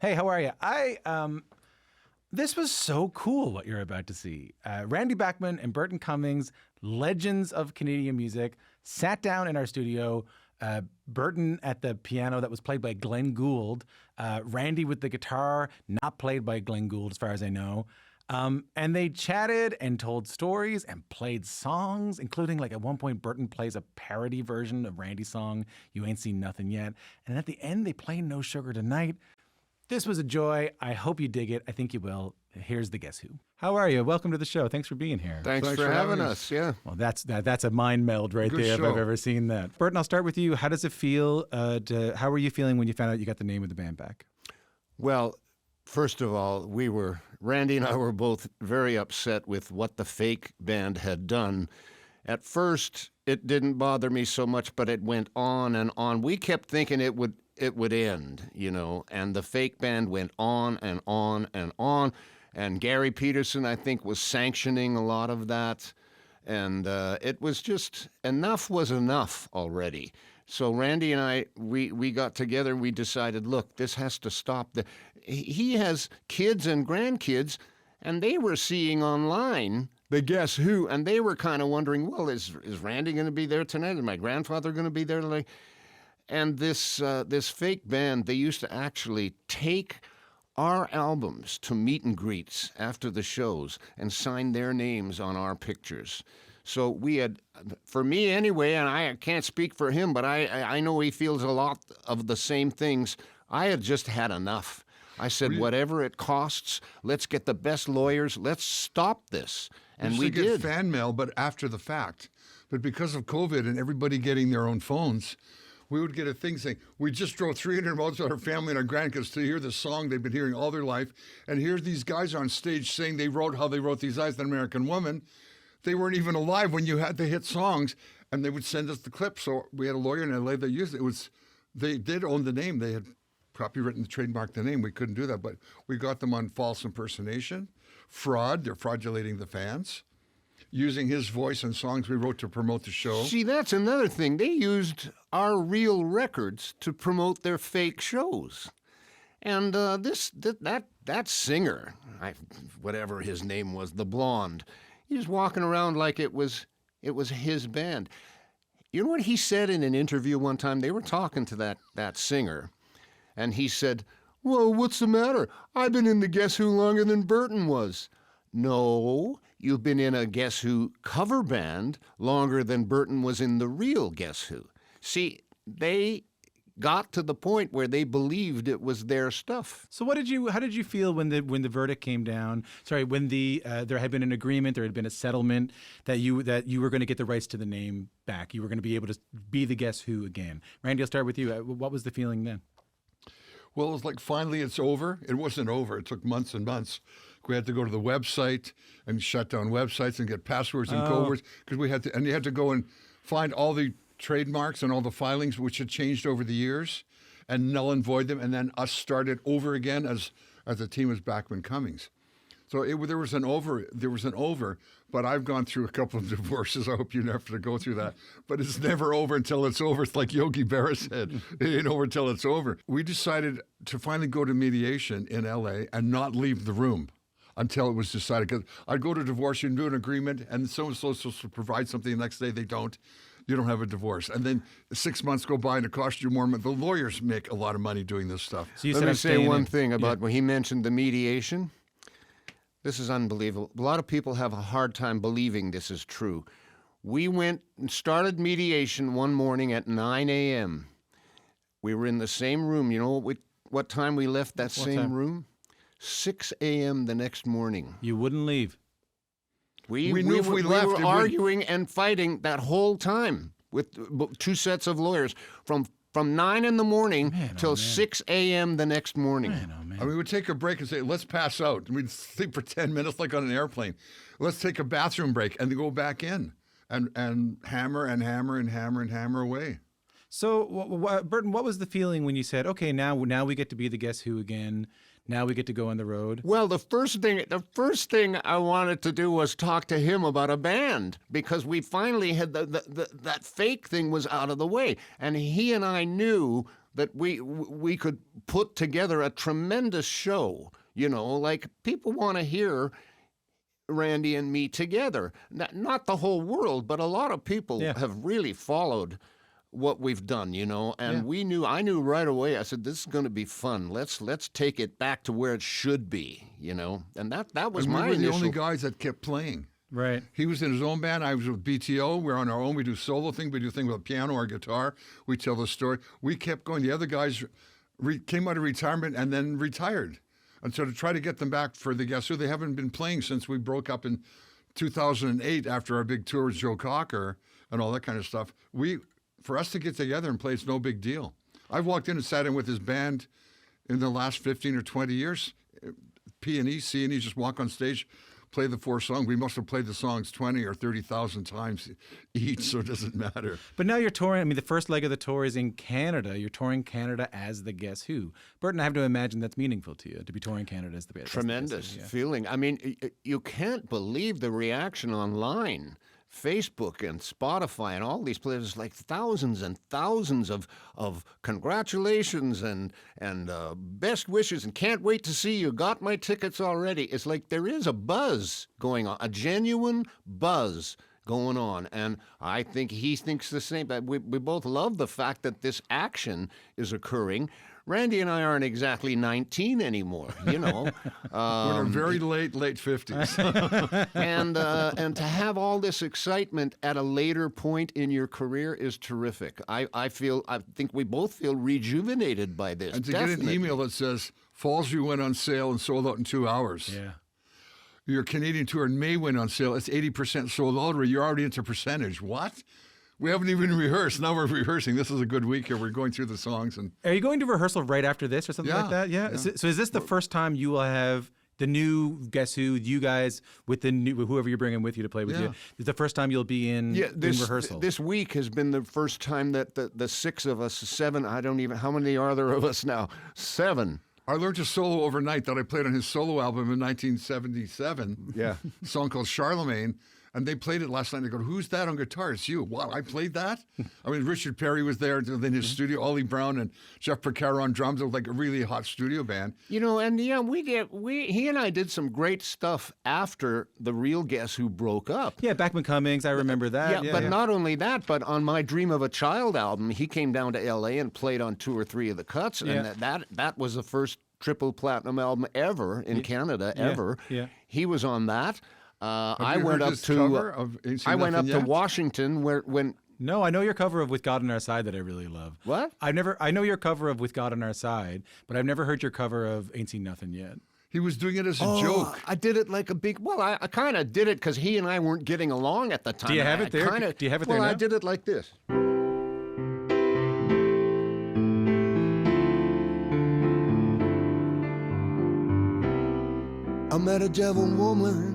Hey, how are you? This was so cool what you're about to see. Randy Bachman and Burton Cummings, legends of Canadian music, sat down in our studio. Burton at the piano that was played by Glenn Gould. Randy with the guitar, not played by Glenn Gould as far as I know. And they chatted and told stories and played songs, including like at one point Burton plays a parody version of Randy's song, You Ain't Seen Nothing Yet. And at the end they play No Sugar Tonight. This was a joy. I hope you dig it. I think you will. Here's the Guess Who. How are you? Welcome to the show. Thanks for being here. Thanks for having us. Yeah. Well, that's a mind meld right Good there show. if I've ever seen that. Burton, I'll start with you. How does it feel? How were you feeling when you found out you got the name of the band back? Well, first of all, Randy and I were both very upset with what the fake band had done. At first, it didn't bother me so much, but it went on and on. We kept thinking it would end, and the fake band went on and on and on. And Gary Peterson, I think, was sanctioning a lot of that. And it was just, enough was enough already. So Randy and I, we got together and we decided, look, this has to stop. He has kids and grandkids, and they were seeing online the Guess Who, and they were kind of wondering, well, is Randy going to be there tonight? Is my grandfather going to be there tonight? And this fake band, they used to actually take our albums to meet and greets after the shows and sign their names on our pictures. So we had, for me anyway, and I can't speak for him, but I know he feels a lot of the same things. I had just had enough. I said, whatever it costs, let's get the best lawyers, let's stop this. And we did. Get fan mail, but after the fact. But because of COVID and everybody getting their own phones, we would get a thing saying, we just drove 300 miles with our family and our grandkids to hear this song they've been hearing all their life. And here these guys on stage saying how they wrote these eyes, an American woman. They weren't even alive when you had the hit songs, and they would send us the clips. So we had a lawyer in LA that used it. They did own the name. They had copywritten, trademarked the name. We couldn't do that, but we got them on false impersonation, fraud. They're fraudulating the fans, using his voice and songs we wrote to promote the show. See, that's another thing. They used our real records to promote their fake shows. And that singer, whatever his name was, the blonde, he was walking around like it was his band. You know what he said in an interview one time? They were talking to that singer, and he said, "Well, what's the matter? I've been in the Guess Who longer than Burton was." No, you've been in a Guess Who cover band longer than Burton was in the real Guess Who. See, they got to the point where they believed it was their stuff. So how did you feel when the verdict came down? Sorry, when there had been an agreement, there had been a settlement that you were going to get the rights to the name back. You were going to be able to be the Guess Who again. Randy, I'll start with you. What was the feeling then? Well, it was like, finally it's over. It wasn't over. It took months and months. We had to go to the website and shut down websites and get passwords and code words, because you had to go and find all the trademarks and all the filings which had changed over the years and null and void them, and then us start it over again as the team was Bachman Cummings. So there was an over, but I've gone through a couple of divorces. I hope you never have to go through that. But it's never over until it's over. It's like Yogi Berra said, it ain't over until it's over. We decided to finally go to mediation in LA and not leave the room until it was decided. Because I'd go to divorce, you do an agreement, and so-and-so supposed to provide something the next day, they don't. You don't have a divorce. And then 6 months go by and it costs you more money. The lawyers make a lot of money doing this stuff. So Let me say one thing about when he mentioned the mediation. This is unbelievable. A lot of people have a hard time believing this is true. We went and started mediation one morning at 9 a.m. We were in the same room. You know what time we left that same room? 6 a.m. the next morning. You wouldn't leave. We knew if we left, were arguing and fighting that whole time with two sets of lawyers from 9 in the morning till 6 a.m. the next morning. Man, oh, man. I mean, we would take a break and say, let's pass out. And we'd sleep for 10 minutes like on an airplane. Let's take a bathroom break and then go back in and hammer and hammer and hammer and hammer away. So, Burton, what was the feeling when you said, okay, now we get to be the Guess Who again? Now we get to go on the road? Well, the first thing I wanted to do was talk to him about a band, because we finally had that fake thing was out of the way. And he and I knew that we could put together a tremendous show. You know, like people want to hear Randy and me together. Not the whole world, but a lot of people have really followed what we've done, you know. And I knew right away. I said, this is going to be fun. Let's take it back to where it should be, you know. And that was my initial. We were the only guys that kept playing. Right. He was in his own band. I was with BTO. We're on our own. We do solo thing. We do things with a piano or guitar. We tell the story. We kept going. The other guys came out of retirement and then retired. And so to try to get them back for the Guess Who, they haven't been playing since we broke up in 2008 after our big tour with Joe Cocker and all that kind of stuff. For us to get together and play, it's no big deal. I've walked in and sat in with his band in the last 15 or 20 years. P&E, C&E, just walk on stage, play the 4 songs. We must have played the songs 20 or 30,000 times each, so it doesn't matter. But now you're touring. I mean, the first leg of the tour is in Canada. You're touring Canada as the Guess Who. Burton, I have to imagine that's meaningful to you, to be touring Canada as the Guess Who. Tremendous feeling. I mean, you can't believe the reaction online. Facebook and Spotify and all these places, like thousands and thousands of congratulations and best wishes and can't wait to see you, got my tickets already. It's like there is a buzz going on, a genuine buzz going on. And I think he thinks the same. But we both love the fact that this action is occurring. Randy and I aren't exactly 19 anymore, you know. We're in our very late 50s. and to have all this excitement at a later point in your career is terrific. I think we both feel rejuvenated by this. And to get an email that says, Fallsview went on sale and sold out in 2 hours. Yeah. Your Canadian tour in May went on sale. It's 80% sold out, or you're already into percentage. What? We haven't even rehearsed. Now we're rehearsing. This is a good week here. We're going through the songs. And are you going to rehearsal right after this or something like that? Yeah. So is this the first time you will have the new Guess Who, you guys, with whoever you're bringing with you to play with you? Is the first time you'll be in rehearsal? This week has been the first time that the 6 of us, 7, I don't even, how many are there of us now? 7. I learned to solo overnight that I played on his solo album in 1977. Yeah. A song called Charlemagne. And they played it last night. They go, who's that on guitar? It's you. Wow, I played that? I mean, Richard Perry was there in his studio, Ollie Brown and Jeff Porcaro on drums. It was like a really hot studio band. You know, and he and I did some great stuff after the real Guess Who broke up. Yeah, Bachman Cummings, I remember that. But not only that, but on my Dream of a Child album, he came down to L.A. and played on 2 or 3 of the cuts. And that was the first triple platinum album ever in Canada, ever. Yeah. He was on that. I went up to Washington when. No, I know your cover of "With God on Our Side" that I really love. What? I know your cover of "With God on Our Side," but I've never heard your cover of "Ain't Seen Nothing Yet." He was doing it as a joke. I did it like a big. Well, I kind of did it because he and I weren't getting along at the time. Do you have it there? Do you have it there now? Well, I did it like this. I met a devil woman.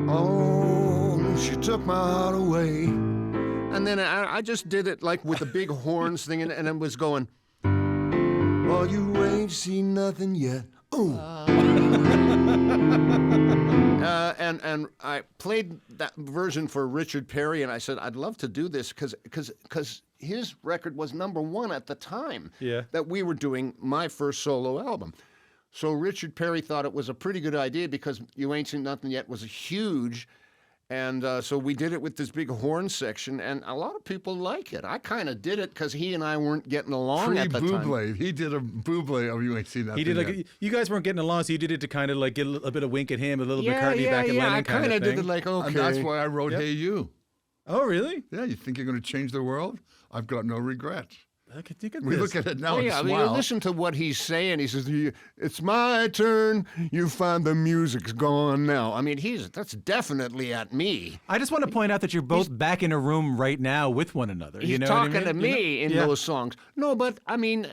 Oh, she took my heart away. And then I just did it like with the big horns thing, and it was going, well, you ain't seen nothing yet. Ooh. And I played that version for Richard Perry, and I said, I'd love to do this because his record was #1 at the time that we were doing my first solo album. So Richard Perry thought it was a pretty good idea because You Ain't Seen Nothing Yet was huge. And so we did it with this big horn section, and a lot of people like it. I kind of did it because he and I weren't getting along at the time. He did a buble of You Ain't Seen Nothing He did Yet. You guys weren't getting along, so you did it to kind of like get a bit of wink at him, a little McCartney back at Lennon I kind of thing. did it like, okay. And that's why I wrote Hey You. Oh, really? Yeah, you think you're going to change the world? I've got no regrets. I could think of We this. look at it now and I smile. mean, you listen to what he's saying. He says, it's my turn. You find the music's gone now. I mean, that's definitely at me. I just want to point out that you're both back in a room right now with one another. He's you know talking what I mean? to me in those songs. No, but I mean,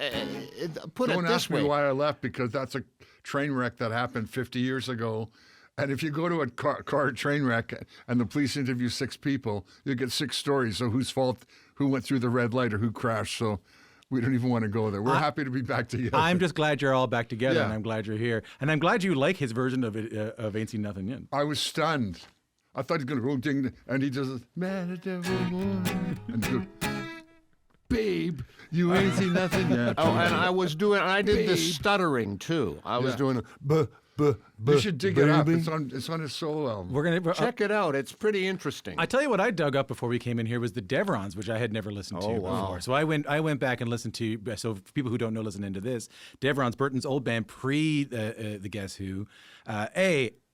put Don't it this ask me way. why I left, because that's a train wreck that happened 50 years ago. And if you go to a car train wreck and the police interview 6 people, you get 6 stories. So whose fault, who went through the red light or who crashed. So we don't even want to go there. We're happy to be back together. I'm just glad you're all back together, Yeah. and I'm glad you're here. And I'm glad you like his version of it, of Ain't Seen Nothing Yet. I was stunned. I thought he was going to go ding, and he does, man, a devil woman. And he goes, babe, you ain't seen nothing yet. Oh, and I did the Babe. stuttering too. I was Yeah. doing You should dig it up. baby. It's on his solo album. We're gonna Check it out. It's pretty interesting. I tell you what I dug up before we came in here was the Devrons, which I had never listened to before. So I went back and listened to. So for people who don't know, listening to this, Devrons, Burton's old band pre the Guess Who.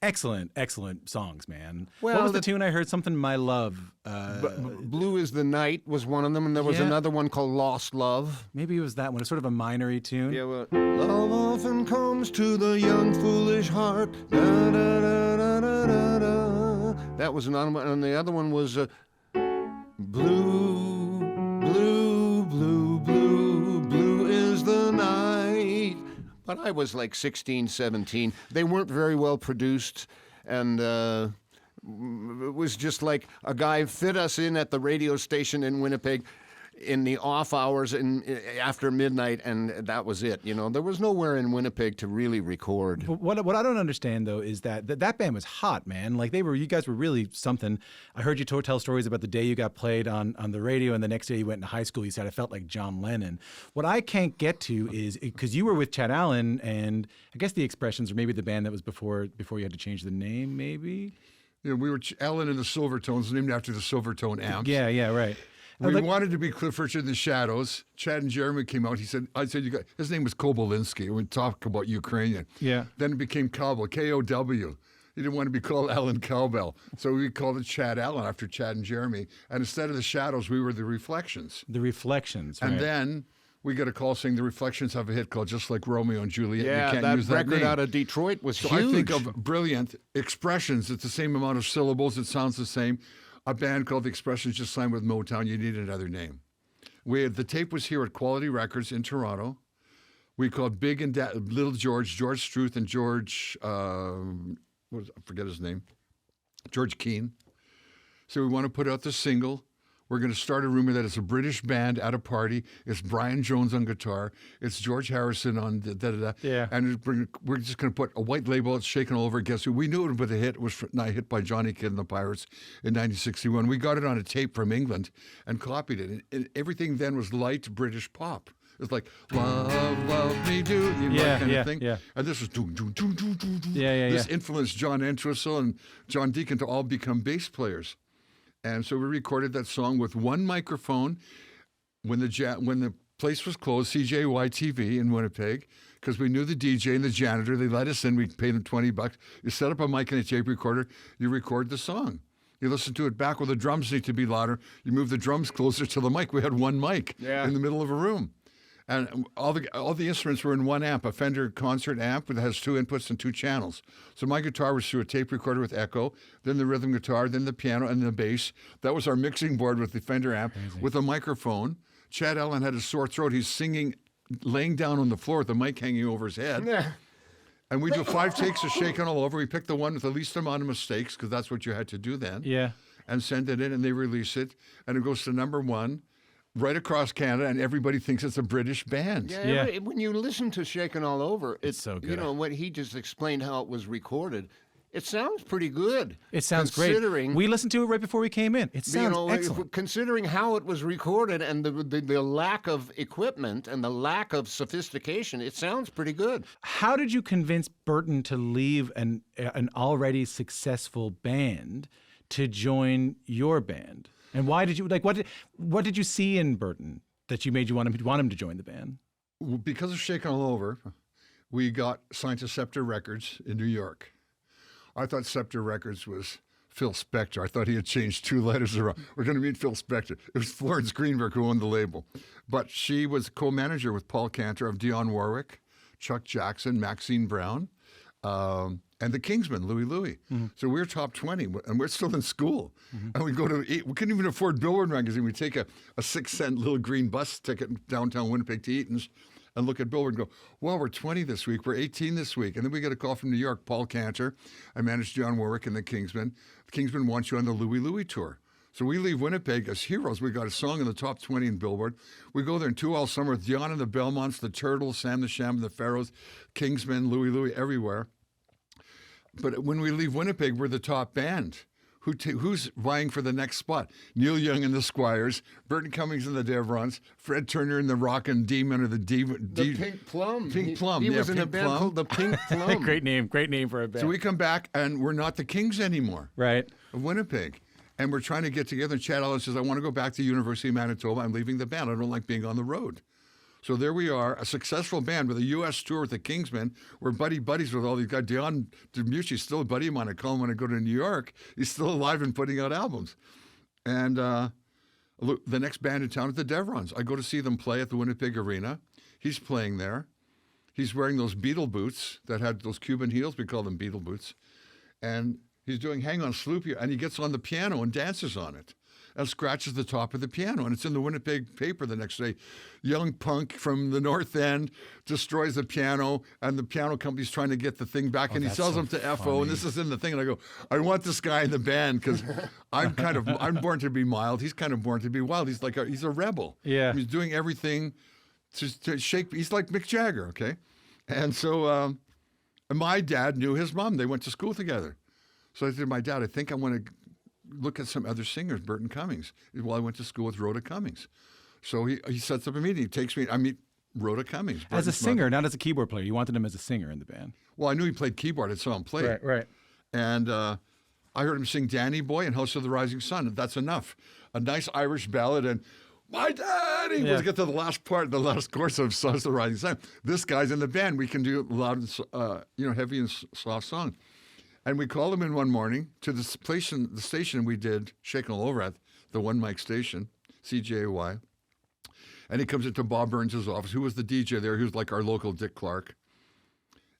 Excellent songs, man. Well, what was the tune I heard? Something My Love. Blue is the Night was one of them, and there was Yeah. another one called Lost Love. Maybe it was that one. It's sort of a minory tune. Yeah, well, love often comes to the young foolish heart. Da, da, da, da, da, da, da. That was another one, and the other one was blue, blue, blue, blue, blue is the night. But I was like 16, 17. They weren't very well produced, and it was just like a guy fit us in at the radio station in Winnipeg in the off hours and after midnight, and that was it. You know, there was nowhere in Winnipeg to really record. But what I don't understand though is that band was hot, man. Like you guys were really something. I heard you tell stories about the day you got played on the radio, and the next day you went into high school. You said I felt like John Lennon. What I can't get to is because you were with Chad Allen, and I guess the Expressions, or maybe the band that was before you had to change the name, maybe. Yeah, we were Alan and the Silvertones, named after the Silvertone amps. Yeah, right. We wanted to be Cliff Richard and the Shadows. Chad and Jeremy came out. I said, his name was Kobolinsky. We talk about Ukrainian. Yeah. Then it became Cowbell, K-O-W. He didn't want to be called Alan Cowbell. So we called it Chad Allen after Chad and Jeremy. And instead of the Shadows, we were the Reflections. The Reflections, right. And then we got a call saying the Reflections have a hit called Just Like Romeo and Juliet. Yeah, you can't that use that record name. out of Detroit was So huge. I think of brilliant Expressions. It's the same amount of syllables. It sounds the same. A band called The Expressions just signed with Motown. You need another name. The tape was here at Quality Records in Toronto. We called Big and Little George Struth, and George, I forget his name, George Keane. So we want to put out the single. We're going to start a rumor that it's a British band at a party. It's Brian Jones on guitar. It's George Harrison on da-da-da. Yeah. And we're just going to put a white label. It's Shakin' All Over. Guess who? We knew it was a hit. It was not a hit by Johnny Kidd and the Pirates in 1961. We got it on a tape from England and copied it. And everything then was light British pop. It was like, love me do, you know, that kind of thing. Yeah. And this was doom, doom, doom, doom, doom, doom. Yeah. This influenced John Entwistle and John Deacon to all become bass players. And so we recorded that song with one microphone when the place was closed, CJY-TV in Winnipeg, because we knew the DJ and the janitor. They let us in. We paid them $20. You set up a mic and a tape recorder. You record the song. You listen to it back where the drums need to be louder. You move the drums closer to the mic. We had one mic in the middle of a room. And all the instruments were in one amp, a Fender concert amp that has two inputs and two channels. So my guitar was through a tape recorder with echo, then the rhythm guitar, then the piano, and the bass. That was our mixing board with the Fender amp with a microphone. Chad Allen had a sore throat. He's singing, laying down on the floor with the mic hanging over his head. Yeah. And we do 5 takes of Shakin' All Over. We picked the one with the least amount of mistakes, because that's what you had to do then. Yeah. And send it in, and they release it. And it goes to #1. Right across Canada, and everybody thinks it's a British band. Yeah. When you listen to Shakin' All Over, it's so good. You know, what he just explained how it was recorded, it sounds pretty good. It sounds considering, great. We listened to it right before we came in. It sounds excellent. Considering how it was recorded and the lack of equipment and the lack of sophistication, it sounds pretty good. How did you convince Burton to leave an already successful band to join your band? And why did you what did you see in Burton that made you want him to join the band? Because of Shakin' All Over, we got signed to Scepter Records in New York. I thought Scepter Records was Phil Spector. I thought he had changed 2 letters around. We're going to meet Phil Spector. It was Florence Greenberg who owned the label. But she was co-manager with Paul Cantor of Dionne Warwick, Chuck Jackson, Maxine Brown, and the Kingsmen, Louie Louie. Mm-hmm. So we're top 20, and we're still in school. Mm-hmm. And we go to eat. We couldn't even afford Billboard magazine. We take a 6-cent little green bus ticket downtown Winnipeg to Eaton's and look at Billboard and go, well, we're 20 this week. We're 18 this week. And then we get a call from New York, Paul Cantor. I managed Dionne Warwick and the Kingsmen. The Kingsmen want you on the Louie Louie tour. So we leave Winnipeg as heroes. We got a song in the top 20 in Billboard. We go there and tour all summer with Dionne and the Belmonts, the Turtles, Sam the Sham, the Pharaohs, Kingsmen, Louie Louie, everywhere. But when we leave Winnipeg, we're the top band. who's vying for the next spot? Neil Young and the Squires, Burton Cummings and the Devrons, Fred Turner and the Rockin' Demon or the Pink Plum. Pink Plum. He was in a Pink band Plum. called the Pink Plum. Great name for a band. So we come back and we're not the Kings anymore right. of Winnipeg. And we're trying to get together. And Chad Allen says, I want to go back to University of Manitoba. I'm leaving the band. I don't like being on the road. So there we are, a successful band with a U.S. tour with the Kingsmen. We're buddies with all these guys. Dion DiMucci's still a buddy of mine. I call him when I go to New York. He's still alive and putting out albums. And look, the next band in town is the Devrons. I go to see them play at the Winnipeg Arena. He's playing there. He's wearing those Beatle boots that had those Cuban heels. We call them Beatle boots. And he's doing Hang On Sloopy, and he gets on the piano and dances on it and scratches the top of the piano. And it's in the Winnipeg paper the next day. Young punk from the North End destroys the piano, and the piano company's trying to get the thing back, and he sells them to FO, and this is in the thing. And I go, I want this guy in the band because I'm born to be mild. He's kind of born to be wild. He's a rebel. Yeah. He's doing everything to shake. He's like Mick Jagger, okay? And so my dad knew his mom. They went to school together. So I said to my dad, I think I want to look at some other singers, Burton Cummings. Well, I went to school with Rhoda Cummings. So he sets up a meeting. He takes me, I meet Rhoda Cummings. As a Burton's singer, mother. not as a keyboard player. You wanted him as a singer in the band. Well, I knew he played keyboard. I saw him play. Right. And I heard him sing Danny Boy and House of the Rising Sun. That's enough. A nice Irish ballad and my daddy. Yeah. Let's get to the last part, the last chorus of House of the Rising Sun. This guy's in the band. We can do loud and heavy and soft song. And we called him in one morning to the station we did Shakin' All Over at, the One Mic station, CJY. And he comes into Bob Burns' office, who was the DJ there. He was like our local Dick Clark.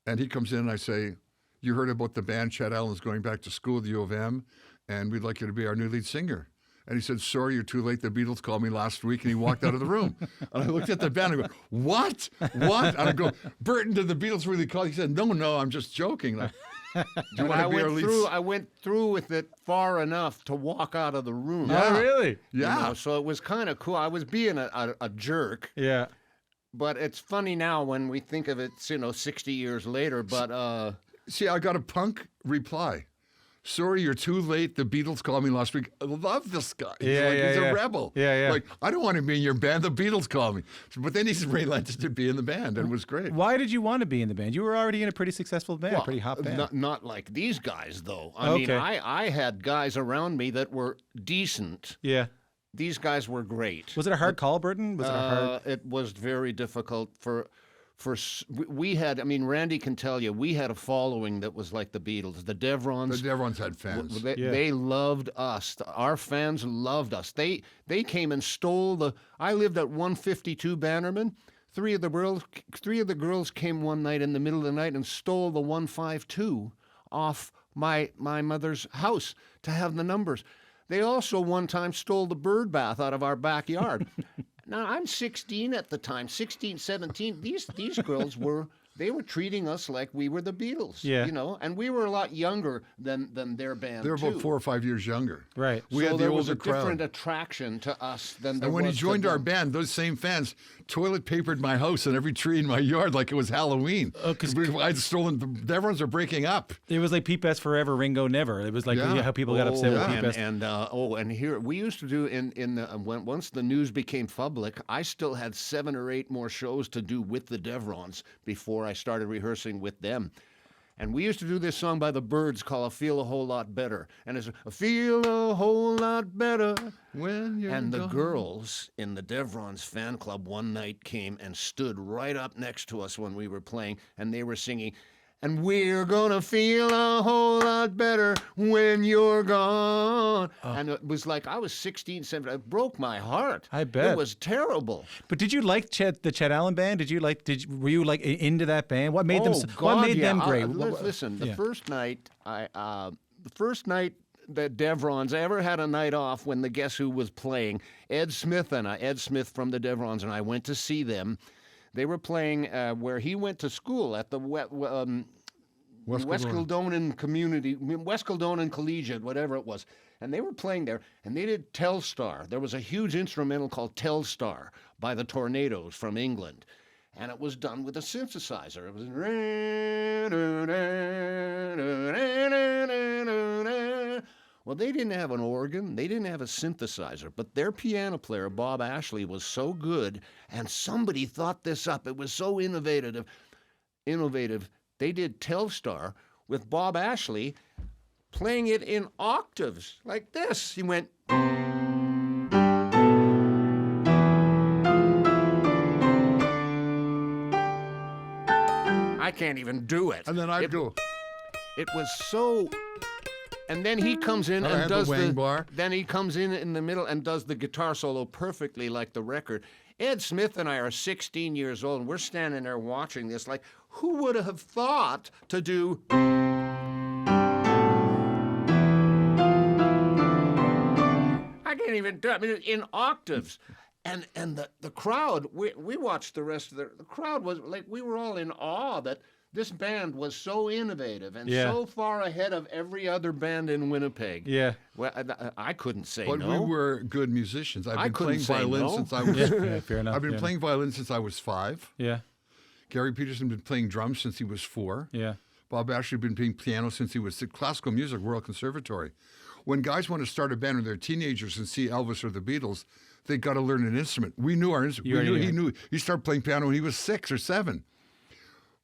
And he comes in and I say, you heard about the band, Chad Allen's going back to school at the U of M, and we'd like you to be our new lead singer. And he said, sorry, you're too late. The Beatles called me last week. And he walked out of the room. And I looked at the band and I go, what? And I go, Burton, did the Beatles really call? He said, no, I'm just joking. Do you want to be our lead? I went through with it far enough to walk out of the room. Yeah. Oh, really? Yeah. So it was kind of cool. I was being a jerk, Yeah. but it's funny now when we think of it, 60 years later. But See, I got a punk reply. Sorry, you're too late. The Beatles called me last week. I love this guy. He's a rebel. Yeah. Like, I don't want to be in your band. The Beatles called me. But then he's relented to be in the band, and it was great. Why did you want to be in the band? You were already in a pretty successful band, well, pretty hot band. not like these guys, though. I mean, I had guys around me that were decent. Yeah. These guys were great. Was it a hard call, Burton? Was it a hard? It was very difficult we had, I mean, Randy can tell you, we had a following that was like the Beatles. The Devrons. The Devrons had fans. They loved us. Our fans loved us. They came and stole I lived at 152 Bannerman. Three of the girls came one night in the middle of the night and stole the 152 off my mother's house to have the numbers. They also one time stole the bird bath out of our backyard. Now, I'm 16 at the time, 16, 17. These girls were treating us like we were the Beatles, and we were a lot younger than their band. They were about 4 or 5 years younger. Right. We had the there was older a different crowd. attraction to us than there And when he was to joined our them. band, those same fans toilet papered my house and every tree in my yard like it was Halloween. Because I'd stolen. The Devrons are breaking up. It was like Pete Best Forever, Ringo Never. It was like how people got upset with Pete Best. And here we used to do once the news became public, I still had 7 or 8 more shows to do with the Devrons before I started rehearsing with them. And we used to do this song by the Byrds called "I Feel a Whole Lot Better," and it's "I feel a whole lot better when you're And the gone. girls in the Devrons fan club one night came and stood right up next to us when we were playing, and they were singing, "And we're gonna feel a whole lot better when you're gone." And it was like I was 16, 17. It broke my heart. I bet. It was terrible. But did you like the Chet Allen band? Were you like into that band? What made them? What made them great? Listen, the first night that Devrons ever had a night off when the Guess Who was playing, Ed Smith from the Devrons and I went to see them. They were playing where he went to school at the West Kildonan Collegiate, whatever it was. And they were playing there, and they did Telstar. There was a huge instrumental called Telstar by the Tornadoes from England. And it was done with a synthesizer. It was... Well, they didn't have an organ, they didn't have a synthesizer, but their piano player, Bob Ashley, was so good, and somebody thought this up. It was so innovative. They did Telstar with Bob Ashley playing it in octaves like this. He went. I can't even do it. And then I do. It was so. And then he comes in I and had does the wang bar. Then he comes in the middle and does the guitar solo perfectly like the record. Ed Smith and I are 16 years old, and we're standing there watching this like, who would have thought to do... I can't even do it. I mean, in octaves. And the crowd, we watched the rest of the crowd was like, we were all in awe that this band was so innovative and so far ahead of every other band in Winnipeg. Yeah. Well, I couldn't say But no. we were good musicians. I've been couldn't playing say violin no. since I was. Yeah, fair enough. I've been playing violin since I was 5. Yeah. Gary Peterson been playing drums since he was 4. Yeah. Bob Ashley been playing piano since he was 6. Classical music, Royal Conservatory. When guys want to start a band when they're teenagers and see Elvis or the Beatles, they got to learn an instrument. We knew our instrument. He knew. He started playing piano when he was 6 or 7.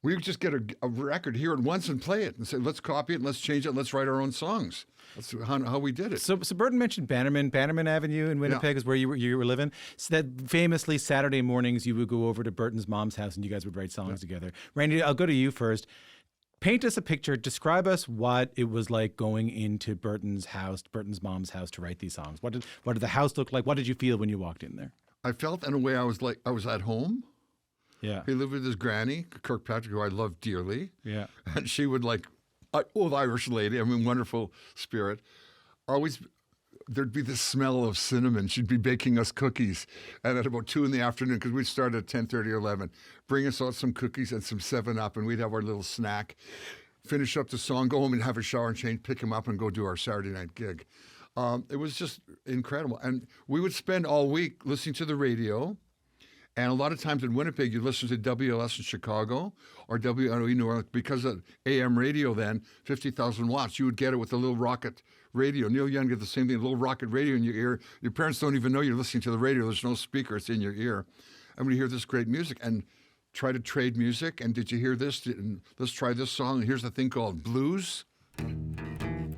We would just get a record, hear it once, and play it, and say, "Let's copy it, and let's change it, and let's write our own songs." That's how we did it. So Burton mentioned Bannerman Avenue in Winnipeg is where you were living. So that famously Saturday mornings you would go over to Burton's mom's house and you guys would write songs together. Randy, I'll go to you first. Paint us a picture. Describe us what it was like going into Burton's mom's house to write these songs. What did the house look like? What did you feel when you walked in there? I felt in a way I was at home. Yeah. He lived with his granny, Kirkpatrick, who I loved dearly. Yeah. And she would old Irish lady, wonderful spirit. Always, there'd be this smell of cinnamon. She'd be baking us cookies. And at about 2 in the afternoon, because we'd start at 10:30 or 11, bring us out some cookies and some 7-Up, and we'd have our little snack, finish up the song, go home and have a shower and change, pick him up and go do our Saturday night gig. It was just incredible. And we would spend all week listening to the radio. And a lot of times in Winnipeg, you listen to WLS in Chicago or WNOE New Orleans because of AM radio then, 50,000 watts. You would get it with a little rocket radio. Neil Young did the same thing, a little rocket radio in your ear. Your parents don't even know you're listening to the radio. There's no speaker. It's in your ear. And when you hear this great music and try to trade music, and did you hear this? And let's try this song. And here's the thing called blues.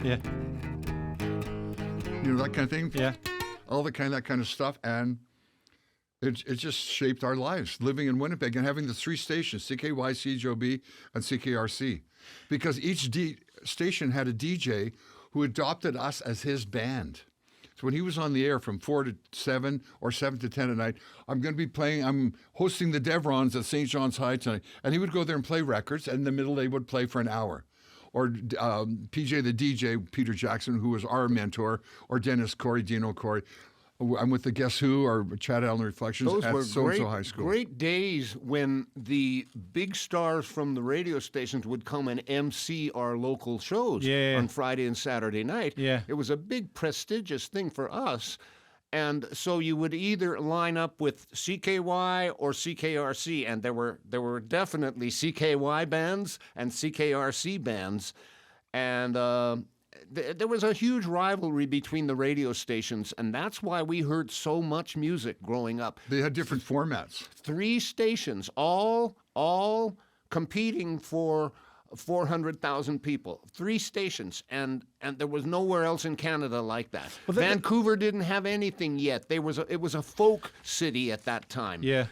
Yeah. You know, that kind of thing? Yeah. All that kind of stuff. And it just shaped our lives, living in Winnipeg and having the 3 stations, CKY, CJOB, and CKRC. Because each station had a DJ who adopted us as his band. So when he was on the air from 4 to 7 or 7 to 10 at night, I'm hosting the Devrons at St. John's High tonight. And he would go there and play records, and in the middle they would play for an hour. Or PJ the DJ, Peter Jackson, who was our mentor, or Dennis Corey, Dino Corey. I'm with the Guess Who or Chad Allen Reflections Those at were so-and-so high school. Great days when the big stars from the radio stations would come and MC our local shows on Friday and Saturday night. Yeah. It was a big prestigious thing for us. And so you would either line up with CKY or CKRC, and there were definitely CKY bands and CKRC bands. And there was a huge rivalry between the radio stations, and that's why we heard so much music growing up. They had different formats. 3 stations, all competing for 400,000 people. 3 stations, and there was nowhere else in Canada like that. Well, Vancouver didn't have anything yet. It was a folk city at that time. Yeah.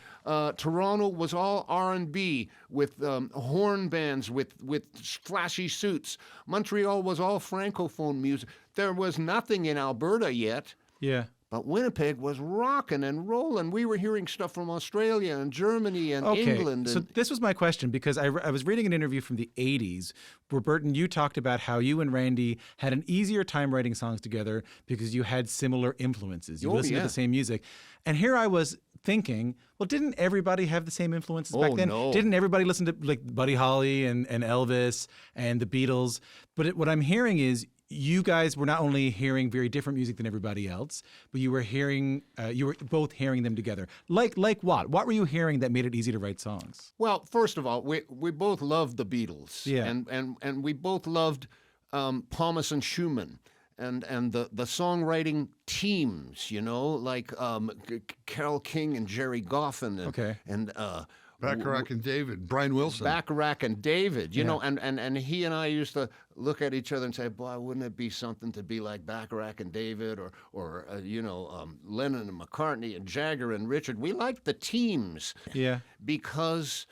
Toronto was all R&B with horn bands with flashy suits. Montreal was all francophone music. There was nothing in Alberta yet. Yeah. But Winnipeg was rocking and rolling. We were hearing stuff from Australia and Germany and England. So this was my question, because I was reading an interview from the 80s where, Burton, you talked about how you and Randy had an easier time writing songs together because you had similar influences. You listened to the same music. And here I was thinking, well, didn't everybody have the same influences back then? No. Didn't everybody listen to like Buddy Holly and Elvis and the Beatles? But what I'm hearing is you guys were not only hearing very different music than everybody else, but you were both hearing them together. Like what? What were you hearing that made it easy to write songs? Well, first of all, we both loved the Beatles. Yeah. And we both loved Thomas and Schumann. and the songwriting teams, you know, like Carole King and Jerry Goffin and Bacharach and David, Brian Wilson. Bacharach and David, you know, and he and I used to look at each other and say, boy, wouldn't it be something to be like Bacharach and David or Lennon and McCartney and Jagger and Richard. We liked the teams because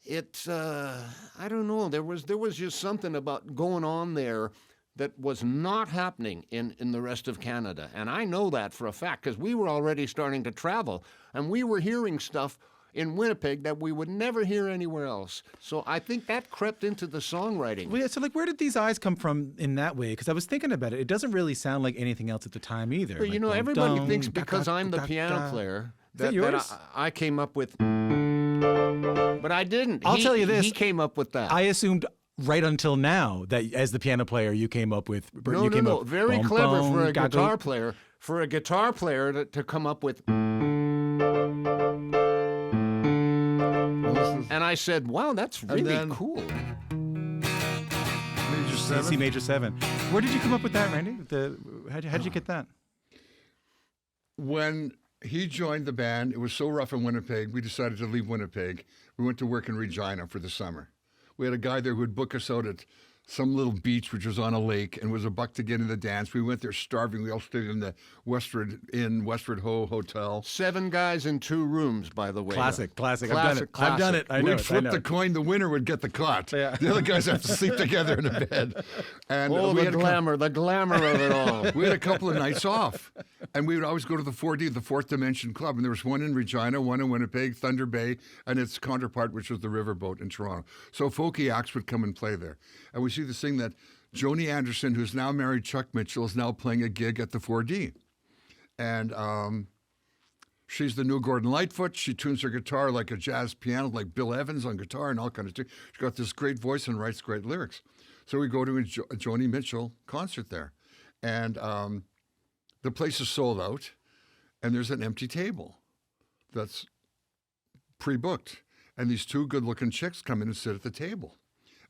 it, I don't know, there was just something about going on there that was not happening in the rest of Canada. And I know that for a fact because we were already starting to travel and we were hearing stuff in Winnipeg that we would never hear anywhere else. So I think that crept into the songwriting. Well, yeah, so like, where did these eyes come from in that way? Because I was thinking about it. It doesn't really sound like anything else at the time either. Well, like, you know, everybody thinks because I'm the piano player that I came up with, but I didn't. I'll tell you this. He came up with that. I assumed right until now that as the piano player you came up with. No. Very clever for a guitar player. For a guitar player to come up with. And I said, wow, that's really cool. Major 7? C major 7. Where did you come up with that, Randy? How did you get that? When he joined the band, it was so rough in Winnipeg, we decided to leave Winnipeg. We went to work in Regina for the summer. We had a guy there who would book us out at some little beach which was on a lake and was a buck to get in the dance. We went there starving. We all stayed in the Westward Ho Hotel. 7 guys in 2 rooms, by the way. Classic. I've done it. I know. We'd flip the coin. The winner would get the cot. Yeah. The other guys have to sleep together in a bed. And the glamour of it all. We had a couple of nights off. And we would always go to the 4D, the Fourth Dimension Club. And there was one in Regina, one in Winnipeg, Thunder Bay, and its counterpart, which was the Riverboat in Toronto. So folky acts would come and play there. And we see this thing that Joni Anderson, who's now married Chuck Mitchell, is now playing a gig at the 4D. And she's the new Gordon Lightfoot. She tunes her guitar like a jazz piano, like Bill Evans on guitar and all kinds of things. She's got this great voice and writes great lyrics. So we go to a Joni Mitchell concert there. And the place is sold out, and there's an empty table that's pre-booked. And these 2 good-looking chicks come in and sit at the table.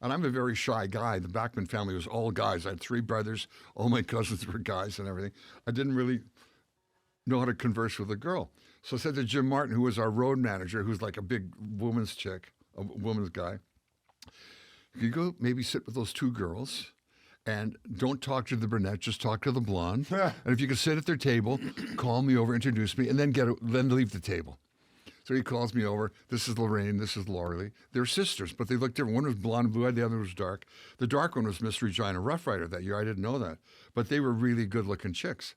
And I'm a very shy guy. The Bachman family was all guys. I had 3 brothers. All my cousins were guys and everything. I didn't really know how to converse with a girl. So I said to Jim Martin, who was our road manager, who's like a big woman's chick, a woman's guy, you go maybe sit with those 2 girls and don't talk to the brunette, just talk to the blonde. And if you can sit at their table, call me over, introduce me, and then leave the table. So he calls me over. This is Lorraine. This is Laurie. They're sisters, but they look different. One was blonde and blue-eyed. The other was dark. The dark one was Miss Regina Rough Rider that year. I didn't know that. But they were really good-looking chicks.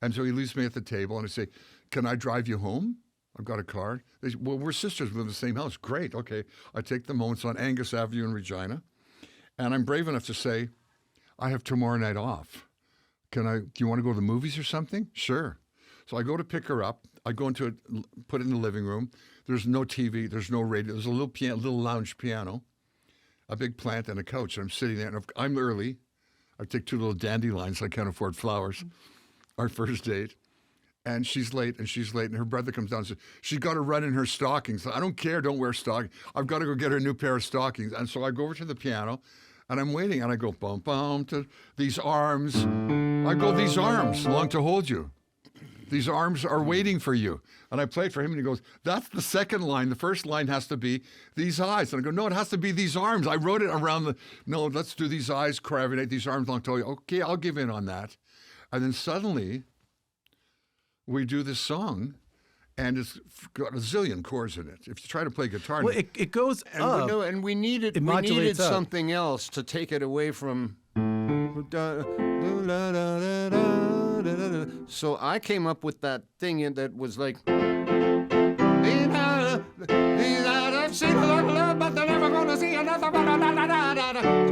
And so he leaves me at the table, and I say, can I drive you home? I've got a car. They say, well, we're sisters. We live in the same house. Great. Okay. I take them home. It's on Angus Avenue in Regina. And I'm brave enough to say, I have tomorrow night off. Do you want to go to the movies or something? Sure. So I go to pick her up. I go put it in the living room. There's no TV. There's no radio. There's a little lounge piano, a big plant, and a couch. And I'm sitting there. And I'm early. I take 2 little dandelions. I can't afford flowers. Our first date. And she's late. And her brother comes down and says, she's got to run in her stockings. I don't care. Don't wear stockings. I've got to go get her a new pair of stockings. And so I go over to the piano. And I'm waiting. And I go, bum, bum, to these arms. I go, these arms long to hold you. These arms are waiting for you. And I played for him, and he goes, that's the second line. The first line has to be these eyes. And I go, no, it has to be these arms. I wrote it around no, let's do these eyes, cravinate, these arms long to you. Okay, I'll give in on that. And then suddenly, we do this song, and it's got a zillion chords in it. If you try to play guitar. Well, it goes up. And we needed something else to take it away from... So I came up with that thing that was like,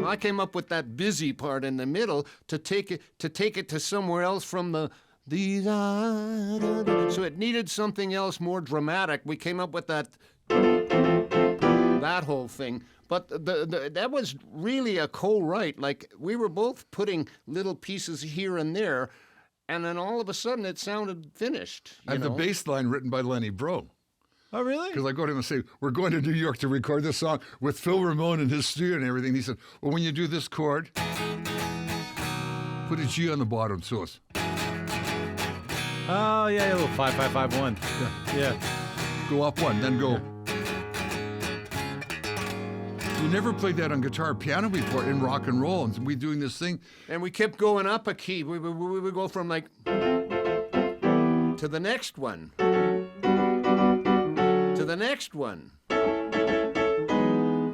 I came up with that busy part in the middle to take it to somewhere else from the so it needed something else more dramatic. We came up with that whole thing. But that was really a co-write. Like, we were both putting little pieces here and there, and then all of a sudden it sounded finished. The bass line written by Lenny Bro. Oh, really? Because I go to him and say, we're going to New York to record this song with Phil Ramone in his studio and everything. He said, well, when you do this chord, Put a G on the bottom, so it's Oh yeah, a little 5-5-5-1. Yeah. go up one, then go. We never played that on guitar. Piano we play in rock and roll, and we doing this thing. And we kept going up a key. We would go from like to the next one, to the next one.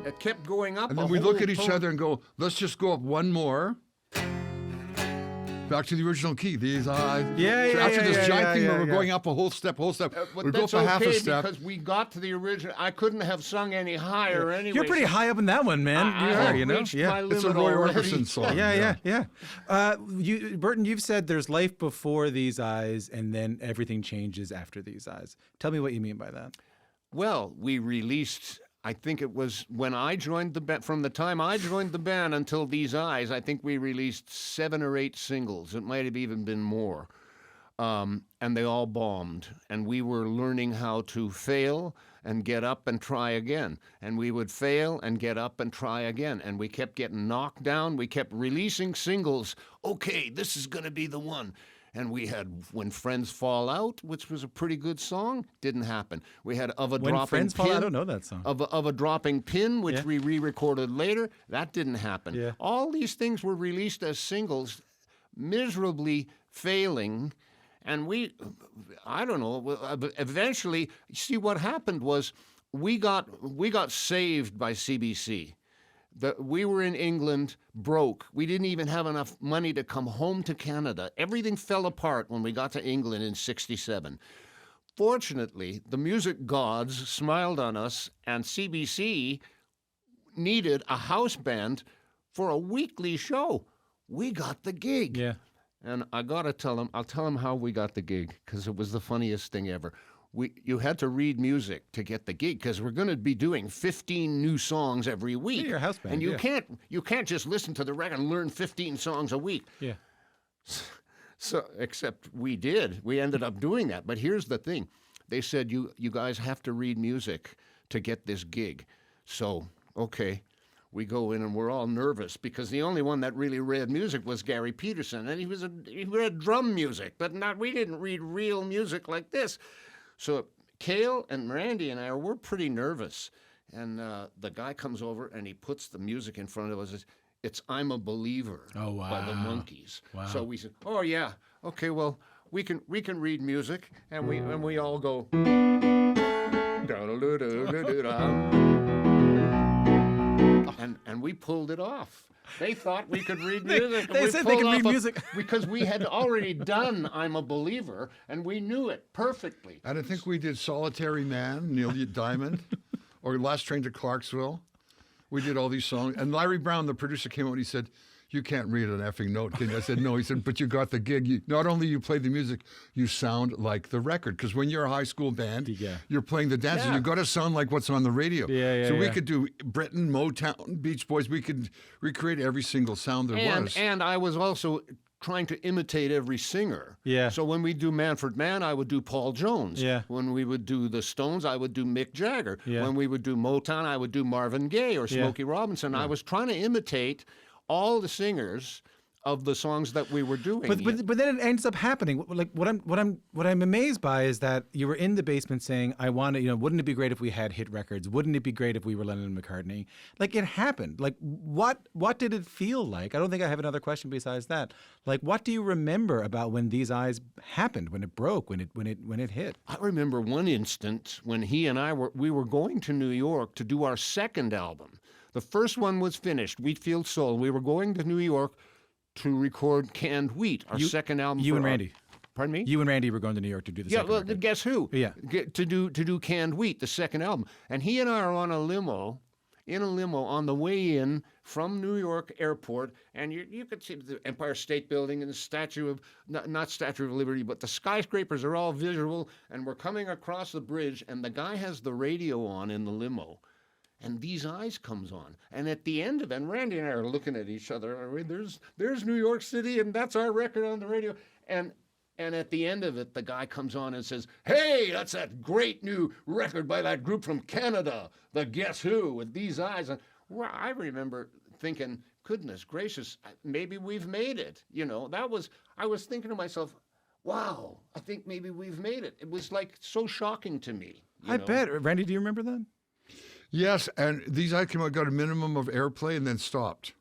It kept going up. And then we look at each other and go, let's just go up one more. Back to the original key. These eyes. Yeah, so after this giant thing where we're yeah. going up a whole step. But We go up that's a half a okay step. because we got to the original. I couldn't have sung any higher anyway. You're pretty high up in that one, man. I you are, have you know. reached Yeah. my limit It's a Roy already. Orbison song. Yeah. Burton, you've said there's life before these eyes, and then everything changes after these eyes. Tell me what you mean by that. Well, we released, I think it was when I joined the band, from the time I joined the band until These Eyes, I think we released 7 or 8 singles. It might have even been more. And they all bombed. And we were learning how to fail and get up and try again. And we would fail and get up and try again. And we kept getting knocked down. We kept releasing singles. Okay, this is going to be the one. And we had When Friends Fall Out, which was a pretty good song. Didn't happen. We had Of a When Dropping Friends Pin. Fall, I don't know that song. Of a Dropping Pin, which Yeah. we re-recorded later. That didn't happen. Yeah. All these things were released as singles, miserably failing. And I don't know, eventually, see what happened was we got saved by CBC. We were in England, broke. We didn't even have enough money to come home to Canada. Everything fell apart when we got to England in '67. Fortunately, the music gods smiled on us, and CBC needed a house band for a weekly show. We got the gig. Yeah. And I got to tell him, I'll tell him how we got the gig, because it was the funniest thing ever. You had to read music to get the gig, because we're going to be doing 15 new songs every week. Yeah, you're a house band, and you yeah. can't just listen to the record and learn 15 songs a week. Yeah. So, except we did. We ended up doing that. But here's the thing. They said, you guys have to read music to get this gig. So, okay. We go in and we're all nervous because the only one that really read music was Gary Peterson, and he read drum music, but we didn't read real music like this. So Cale and Randy and we're pretty nervous, and the guy comes over and he puts the music in front of us. It's "I'm a Believer" by the Monkees. Wow. So we said, "Oh yeah, okay, well we can read music," and we all go. And we pulled it off. They thought we could read music. They said they could read music. Because we had already done "I'm a Believer," and we knew it perfectly. And I think we did Solitary Man, Neil Diamond, or Last Train to Clarksville. We did all these songs. And Larry Brown, the producer, came out and he said, "You can't read an effing note, can you?" I said, "No." He said, "But you got the gig. Not only you play the music, you sound like the record. Because when you're a high school band, you're playing the dances. Yeah. You got to sound like what's on the radio." So we could do Britain, Motown, Beach Boys. We could recreate every single sound there was. And I was also trying to imitate every singer. Yeah. So when we do Manfred Mann, I would do Paul Jones. Yeah. When we would do the Stones, I would do Mick Jagger. Yeah. When we would do Motown, I would do Marvin Gaye or Smokey Robinson. I was trying to imitate all the singers of the songs that we were doing. But then it ends up happening. Like what I'm amazed by is that you were in the basement saying, "I want to, wouldn't it be great if we had hit records? Wouldn't it be great if we were Lennon and McCartney?" Like it happened. Like what did it feel like? I don't think I have another question besides that. Like what do you remember about when These Eyes happened, when it broke, when it hit? I remember one instant when he and we were going to New York to do our second album. The first one was finished, Wheatfield Soul. We were going to New York to record Canned Wheat, our second album. You and Randy. Pardon me? You and Randy were going to New York to do the second record. Guess who? Yeah. To do Canned Wheat, the second album. And he and I are on in a limo on the way in from New York Airport, and you could see the Empire State Building and the Statue of, not Statue of Liberty, but the skyscrapers are all visual, and we're coming across the bridge, and the guy has the radio on in the limo. And These Eyes comes on. And at the end of it, and Randy and I are looking at each other. There's New York City, and that's our record on the radio. And at the end of it, the guy comes on and says, "Hey, that's that great new record by that group from Canada, the Guess Who, with These Eyes." And I remember thinking, goodness gracious, maybe we've made it. You know, I was thinking to myself, wow, I think maybe we've made it. It was like so shocking to me. I bet. Randy, do you remember that? Yes, and these I came out, got a minimum of airplay and then stopped.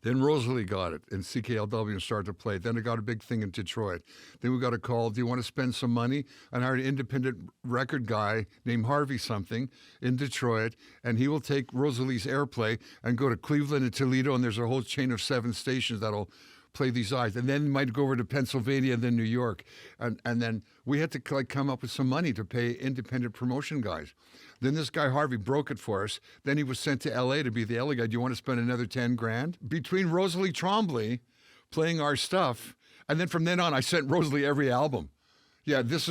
Then Rosalie got it in CKLW and started to play. Then it got a big thing in Detroit. Then we got a call, do you want to spend some money? And I hired an independent record guy named Harvey something in Detroit, and he will take Rosalie's airplay and go to Cleveland and Toledo, and there's a whole chain of 7 stations that'll play these eyes, and then might go over to Pennsylvania and then New York. And then we had to come up with some money to pay independent promotion guys. Then this guy Harvey broke it for us. Then he was sent to LA to be the LA guy. Do you want to spend another 10 grand? Between Rosalie Trombley playing our stuff, and then from then on I sent Rosalie every album. Yeah, this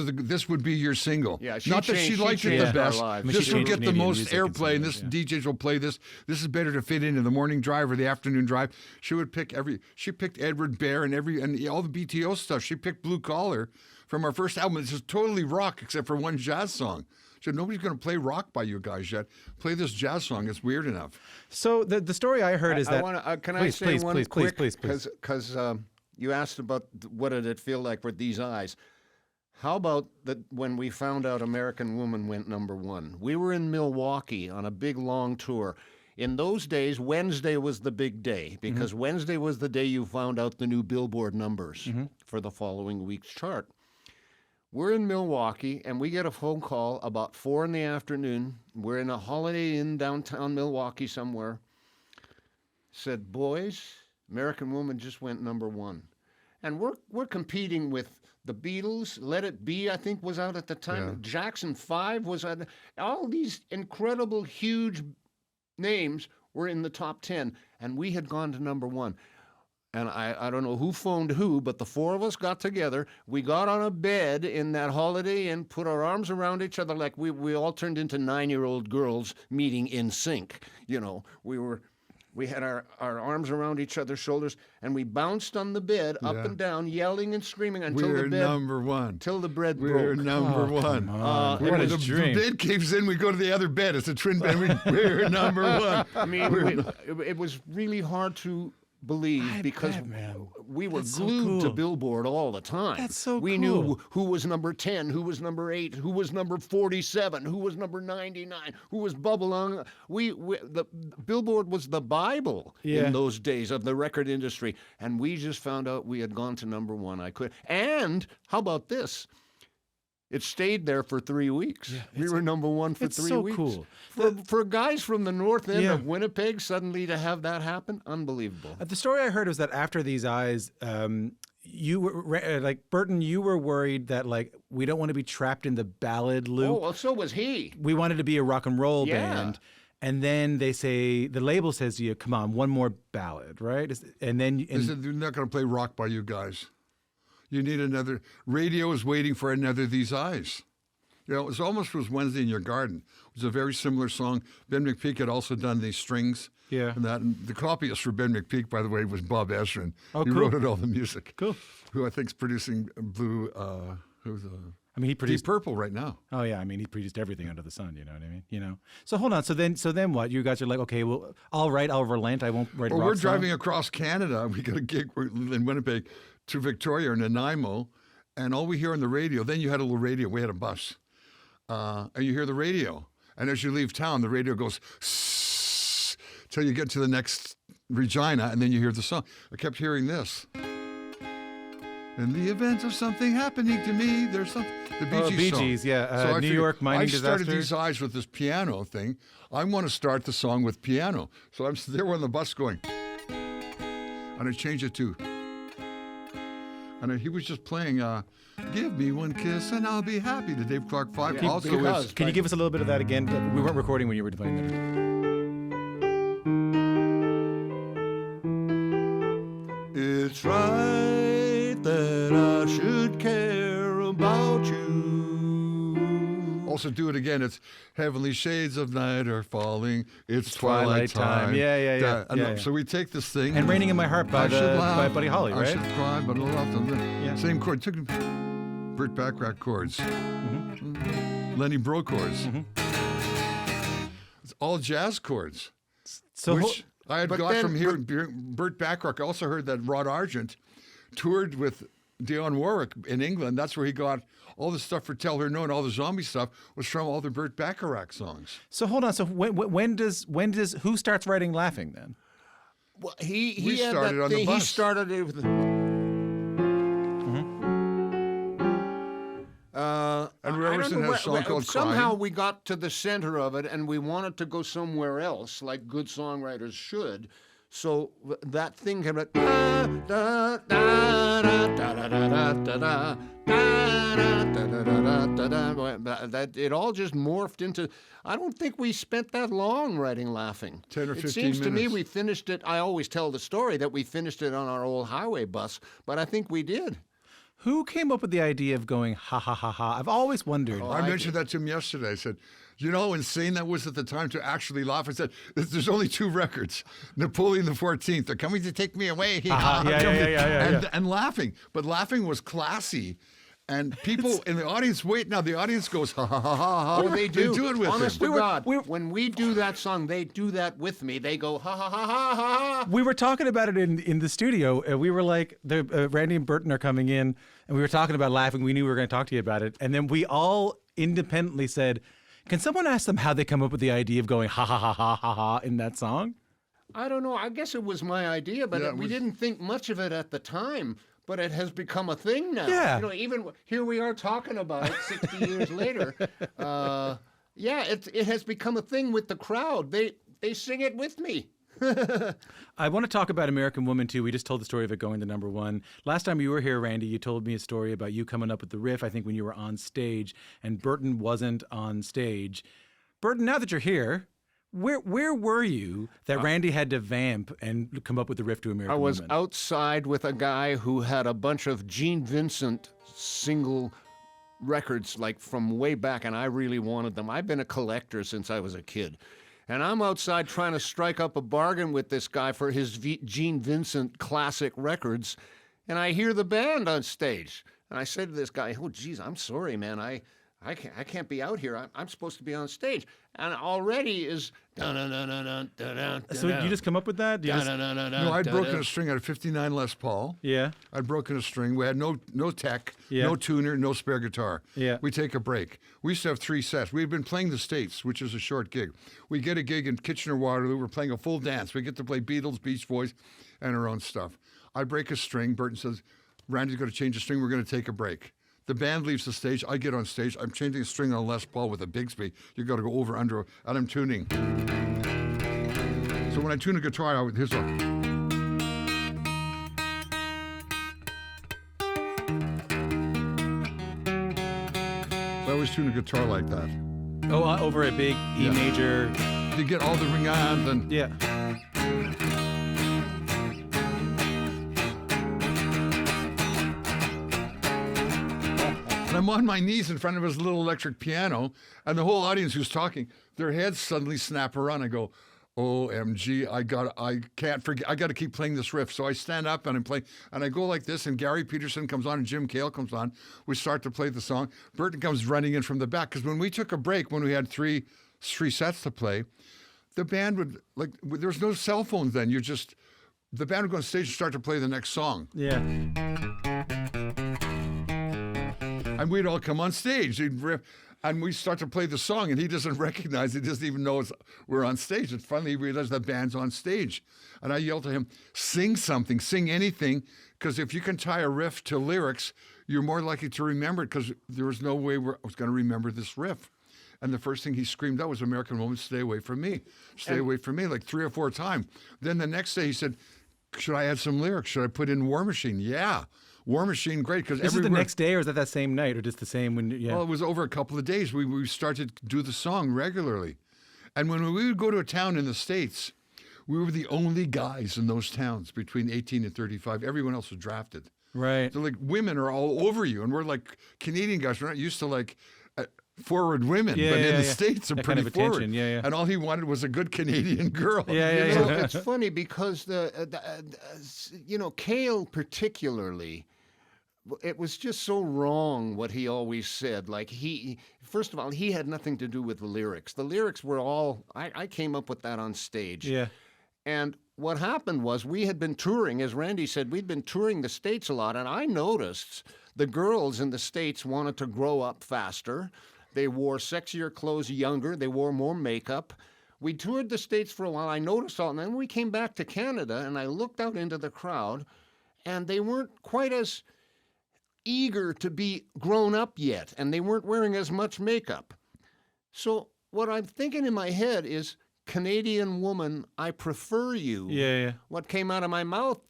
would be your single. Yeah, not that she liked it the best. This will get the most airplay, and this DJs will play this. This is better to fit into the morning drive or the afternoon drive. She would pick She picked Edward Bear and all the BTO stuff. She picked Blue Collar from our first album. It's just totally rock except for one jazz song. She said, nobody's going to play rock by you guys yet. Play this jazz song. It's weird enough. So the story I heard is that. Can I say one quick? Please. Because you asked about what did it feel like with these eyes. How about that when we found out American Woman went #1? We were in Milwaukee on a big, long tour. In those days, Wednesday was the big day because Wednesday was the day you found out the new Billboard numbers for the following week's chart. We're in Milwaukee, and we get a phone call about 4 in the afternoon. We're in a Holiday Inn downtown Milwaukee somewhere. Said, boys, American Woman just went #1. And we're competing with the Beatles. Let It Be, I think, was out at the time. Yeah. Jackson 5 was out. All these incredible, huge names were in the top 10, and we had gone to #1. And I don't know who phoned who, but the 4 of us got together. We got on a bed in that Holiday Inn, put our arms around each other like we all turned into 9-year-old girls meeting in sync. You know, we had our arms around each other's shoulders, and we bounced on the bed up and down, yelling and screaming until We're the bed #1. till the bread We're broke. #1. What a the dream. bed caves in, we go to the other bed. It's a twin bed. We're #1. I mean, it was really hard to believe because bet, man. we were That's so glued to cool. Billboard all the time. That's so we cool. knew who was #10, who was #8, who was #47, who was #99, who was bubbling. The Billboard was the Bible in those days of the record industry, and we just found out we had gone to #1. And how about this? It stayed there for 3 weeks. We were #1 for 3 weeks. It's so cool. For guys from the north end of Winnipeg, suddenly to have that happen, unbelievable. The story I heard was that after these eyes, you were like Burton. You were worried that like we don't want to be trapped in the ballad loop. Oh, well, so was he. We wanted to be a rock and roll Yeah. band. And then they say, the label says to you, come on, one more ballad, right? And then They said, they're not going to play rock by you guys. You need another. Radio is waiting for another These Eyes. You know, it was Wednesday in Your Garden. It was a very similar song. Ben McPeak had also done these strings. Yeah. And that. And the copyist for Ben McPeak, by the way, was Bob Ezrin. Oh, he cool. wrote all the music. Cool. Who I think is producing Blue. Who's I mean, he produced Deep Purple right now. Oh yeah, I mean, he produced everything under the sun. You know what I mean? You know. So hold on. So then what? You guys are like, okay, well, I'll relent. I won't write. Well, rock we're song. driving across Canada. We got a gig in Winnipeg to Victoria or Nanaimo, and all we hear on the radio. Then you had a little radio. We had a bus, and you hear the radio. And as you leave town, the radio goes till you get to the next Regina, and then you hear the song. I kept hearing this. In the event of something happening to me, there's something. The Bee Gees Bee song. Gees, yeah. So I New figured, York mining I started disaster. These Eyes with this piano thing. I want to start the song with piano. So I'm there on the bus going, and I changed it to, and he was just playing Give Me One Kiss and I'll Be Happy, the Dave Clark 5. Yeah, Also, because- it's, Can you give us a little bit of that again? We weren't recording when you were playing that. It's right that I should care about you. also do it again. It's Heavenly Shades of Night are Falling. It's Twilight Time. Yeah. So we take this thing. And Raining in My Heart by by Buddy Holly, I right? should cry, but I'll love them. Yeah. Same chord. Took Burt Bacharach chords. Lenny Breau chords. It's all jazz chords. So which I had But got then- from here, Burt Bacharach. I also heard that Rod Argent toured with Dionne Warwick in England. That's where he got all the stuff for Tell Her No, and all the zombie stuff was from all the Burt Bacharach songs. So hold on. So when does who starts writing Laughing then? Well, he We had started that on the thing. He bus. started it with. And I Reverson don't know has a song called somehow Crying. we got to the center of it, and we wanted to go somewhere else, like good songwriters should. So that thing came like da da da da da da da da da. That it all just morphed into. I don't think we spent that long writing Laughing. 10 or 15 It seems to me minutes. we finished it. I always tell the story that we finished it on our old highway bus, but I think we did. Who came up with the idea of going ha ha ha ha? I've always wondered. I mentioned that to him yesterday. I said, you know how insane that was at the time to actually laugh? I said, there's only 2 records. Napoleon the 14th, they're coming to take me away. And Laughing. But Laughing was classy. And people in the audience, wait, now the audience goes, ha, ha, ha, ha, ha. Oh, they do. They do it with Honest him. to God, when we do that song, they do that with me. They go, ha, ha, ha, ha, ha. We were talking about it in the studio. We were like, Randy and Burton are coming in, and we were talking about Laughing. We knew we were going to talk to you about it. And then we all independently said, can someone ask them how they come up with the idea of going ha ha ha ha ha ha in that song? I don't know. I guess it was my idea, but Yeah, it we was- didn't think much of it at the time. But it has become a thing now. Yeah. You know, even here we are talking about it 60 years later. Yeah, it has become a thing with the crowd. They sing it with me. I want to talk about American Woman, too. We just told the story of it going to #1. Last time you were here, Randy, you told me a story about you coming up with the riff, I think, when you were on stage, and Burton wasn't on stage. Burton, now that you're here, where were you that Randy had to vamp and come up with the riff to American I was Woman? outside with a guy who had a bunch of Gene Vincent single records, like from way back, and I really wanted them. I've been a collector since I was a kid. And I'm outside trying to strike up a bargain with this guy for his Gene Vincent classic records, and I hear the band on stage. And I said to this guy, oh, geez, I'm sorry, man. I can't be out here. I'm supposed to be on stage. And already is... So you just come up with that? You just- No, I'd broken a string out of 59 Les Paul. yeah. I'd broken a string. We had no tech, Yeah. no tuner, no spare guitar. Yeah. We take a break. We used to have 3 sets. We'd been playing the States, which is a short gig. We get a gig in Kitchener-Waterloo. We're playing a full dance. We get to play Beatles, Beach Boys, and our own stuff. I break a string. Burton says, Randy's going to change a string. We're going to take a break. The band leaves the stage. I get on stage. I'm changing a string on a Les Paul with a Bigsby. You got to go over, under, and I'm tuning. So when I tune a guitar, here's a... So I always tune a guitar like that. Oh, over a big E Yeah. major. You get all the ring on, then Yeah. and I'm on my knees in front of his little electric piano, and the whole audience who's talking, their heads suddenly snap around. I go, OMG, I can't forget, I got to keep playing this riff. So I stand up and I'm playing, and I go like this, and Gary Peterson comes on and Jim Cale comes on. We start to play the song. Burton comes running in from the back, because when we took a break, when we had three sets to play, the band would, like, there was no cell phones then. The band would go on stage and start to play the next song. Yeah. And we'd all come on stage. He'd riff, and we start to play the song, and he doesn't recognize, he doesn't even know we're on stage. And finally, he realized the band's on stage. And I yelled to him, sing something, sing anything, because if you can tie a riff to lyrics, you're more likely to remember it, because there was no way I was going to remember this riff. And the first thing he screamed out was, American Woman, stay away from me. Stay away from me, like 3 or 4 times. Then the next day he said, should I add some lyrics? Should I put in War Machine? Yeah. War Machine, great, because Is it the next day, or is that same night, or just the same when? Yeah. Well, it was over a couple of days. We started to do the song regularly. And when we would go to a town in the States, we were the only guys in those towns between 18 and 35. Everyone else was drafted. Right. So, like, women are all over you. And we're like Canadian guys. We're not used to, like, forward women. Yeah, but in yeah, the yeah. States, they're That pretty kind of forward. attention, yeah, yeah. And all he wanted was a good Canadian girl. Yeah, yeah, You know, yeah. it's funny because Cale particularly, it was just so wrong what he always said. Like first of all, he had nothing to do with the lyrics. The lyrics were all, I came up with that on stage. Yeah. And what happened was we had been touring, as Randy said, we'd been touring the States a lot, and I noticed the girls in the States wanted to grow up faster. They wore sexier clothes younger. They wore more makeup. We toured the States for a while. I noticed all, and then we came back to Canada, and I looked out into the crowd, and they weren't quite as eager to be grown up yet, and they weren't wearing as much makeup. So what I'm thinking in my head is, Canadian woman, I prefer you. Yeah. What came out of my mouth,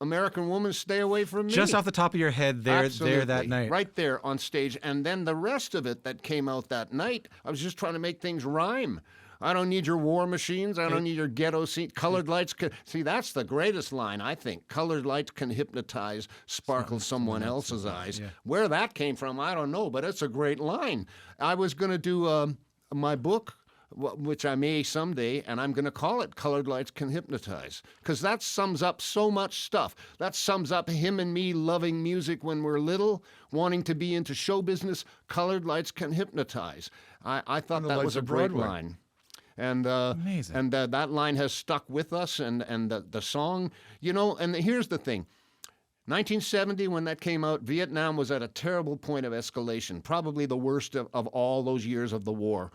American woman, stay away from me. Just off the top of your head there that night. Right there on stage. And then the rest of it that came out that night, I was just trying to make things rhyme. I don't need your war machines. I don't need your ghetto scene. Colored lights can... See, that's the greatest line, I think. Colored lights can hypnotize, sparkle someone else's eyes. Yeah. Where that came from, I don't know, but it's a great line. I was going to do my book, which I may someday, and I'm going to call it Colored Lights Can Hypnotize, because that sums up so much stuff. That sums up him and me loving music when we're little, wanting to be into show business. Colored Lights Can Hypnotize. I thought that was a great line. And amazing. And that line has stuck with us, and the song, you know, and here's the thing. 1970, when that came out, Vietnam was at a terrible point of escalation, probably the worst of all those years of the war.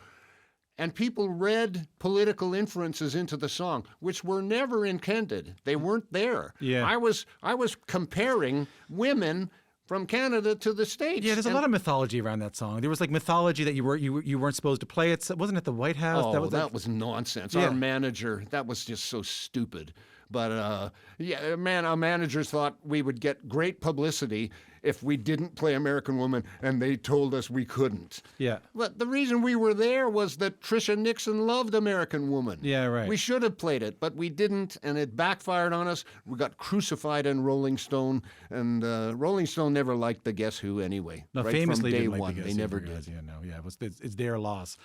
And people read political inferences into the song, which were never intended. They weren't there. Yeah. I was comparing women from Canada to the States. Yeah, there's a lot of mythology around that song. There was like mythology that you weren't supposed to play it. Wasn't it the White House? Oh, that was nonsense. Yeah. Our manager, that was just so stupid. But our managers thought we would get great publicity if we didn't play American Woman, and they told us we couldn't. Yeah. But the reason we were there was that Tricia Nixon loved American Woman. Yeah, right. We should have played it, but we didn't, and it backfired on us. We got crucified in Rolling Stone, and Rolling Stone never liked the Guess Who anyway. No, right famously from day didn't like one, the Guess they Who never guys. did. It's their loss.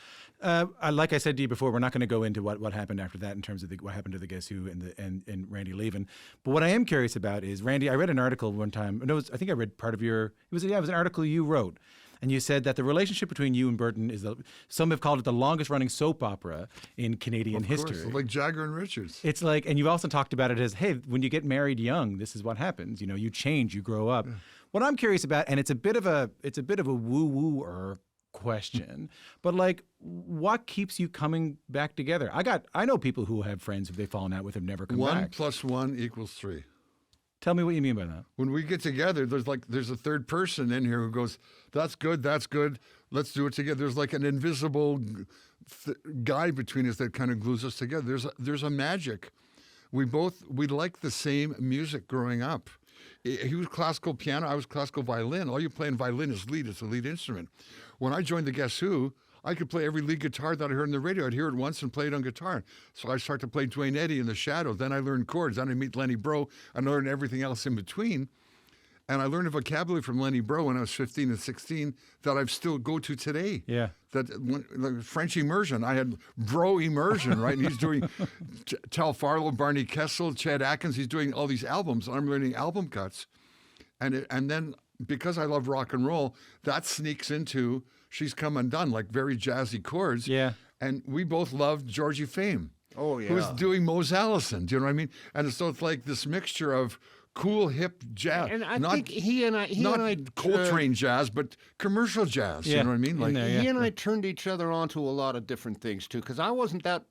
Like I said to you before, we're not going to go into what happened after that in terms of what happened to the Guess Who and Randy leaving. But what I am curious about is, Randy, I read an article one time. I think I read part of your. It was an article you wrote, and you said that the relationship between you and Burton is some have called it the longest running soap opera in Canadian history. Course, like Jagger and Richards. It's like, and you've also talked about it as, hey, when you get married young, this is what happens. You know, you change, you grow up. Yeah. What I'm curious about, and it's a bit of a woo-woo-er question, but like, what keeps you coming back together? I know people who have friends who they've fallen out with have never come back. 1 + 1 = 3. Tell me what you mean by that. When we get together, there's a third person in here who goes, that's good, let's do it together. There's like an invisible guy between us that kind of glues us together. There's a magic. We like the same music growing up. He was classical piano, I was classical violin. All you play in violin is lead, it's a lead instrument. When I joined the Guess Who, I could play every lead guitar that I heard on the radio. I'd hear it once and play it on guitar. So I started to play Dwayne Eddy in the Shadows. Then I learned chords. Then I meet Lenny Breau. I learned everything else in between. And I learned a vocabulary from Lenny Breau when I was 15 and 16 that I still go to today. Yeah. Like French immersion. I had Breau immersion, right? And he's doing Tal Farlow, Barney Kessel, Chet Atkins. He's doing all these albums. And I'm learning album cuts. And then because I love rock and roll, that sneaks into She's Come Undone, like very jazzy chords. Yeah. And we both loved Georgie Fame. Oh, yeah. Who was doing Mose Allison. Do you know what I mean? And so it's like this mixture of cool, hip jazz. And I think he and I Coltrane jazz, but commercial jazz. Yeah. You know what I mean? Like he and I turned each other on to a lot of different things too, because I wasn't that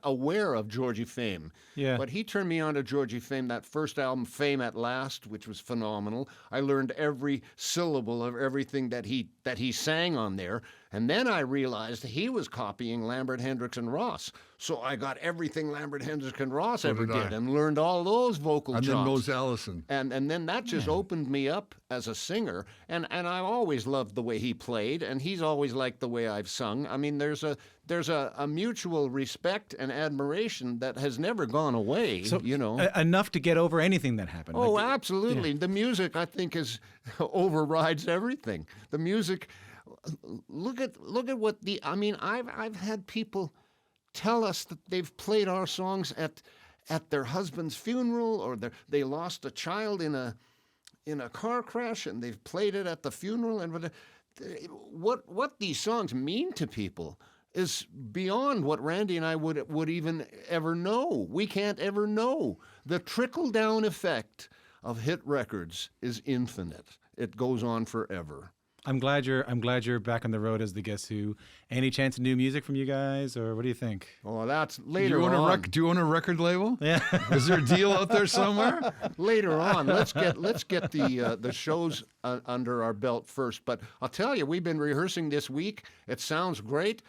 aware of Georgie Fame. Yeah. But he turned me on to Georgie Fame, that first album, Fame at Last, which was phenomenal. I learned every syllable of everything that he sang on there. And then I realized he was copying Lambert, Hendricks, and Ross. So I got everything Lambert, Hendricks, and Ross ever did and learned all those vocal chops. And then Mose Allison. And then that just opened me up as a singer. And I always loved the way he played, and he's always liked the way I've sung. I mean, there's a mutual respect and admiration that has never gone away, so, you know. Enough to get over anything that happened. Oh, like, absolutely. Yeah. The music, I think, overrides everything. The music... Look at what I've had people tell us that they've played our songs at their husband's funeral, or they lost a child in a car crash and they've played it at the funeral. And what these songs mean to people is beyond what Randy and I would even ever know. We can't ever know. The trickle-down effect of hit records is infinite. It goes on forever. I'm glad you're back on the road as the Guess Who. Any chance of new music from you guys, or what do you think? Oh, that's Do later you own on. do you own a record label? Yeah. Is there a deal out there somewhere? Later on, let's get the shows under our belt first. But I'll tell you, we've been rehearsing this week. It sounds great.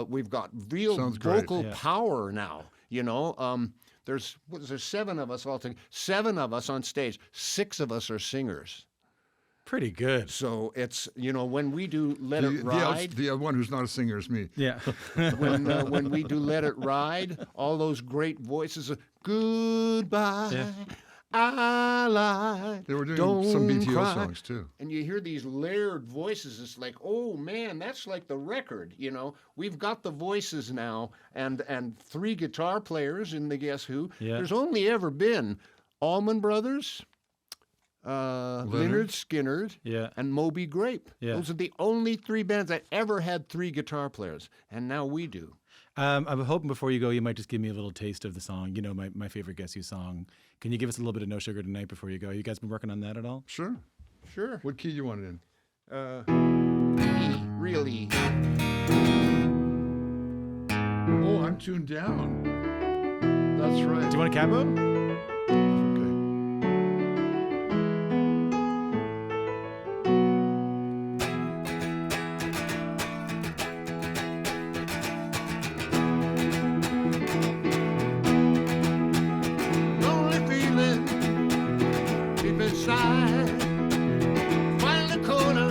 We've got real Sounds great. vocal power now. You know, there's 7 of us all together. 7 of us on stage. 6 of us are singers. Pretty good. So it's, when we do Let It Ride. The one who's not a singer is me. Yeah. when we do Let It Ride, all those great voices of goodbye. Yeah. I lied. They were doing Don't some BTO cry. songs too. And you hear these layered voices. It's like, oh man, that's like the record. We've got the voices now, and 3 guitar players in the Guess Who. Yeah. There's only ever been Allman Brothers, Leonard Skinner, Yeah. and Moby Grape. Yeah. Those are the only 3 bands that ever had 3 guitar players, and now we do. I'm hoping before you go, you might just give me a little taste of the song. My favorite Guess Who song. Can you give us a little bit of No Sugar Tonight before you go? You guys been working on that at all? Sure. Sure. What key you want it in? Really. Oh, I'm tuned down. That's right. Do you want a cabo? Okay. Lonely feeling deep inside. Find the corner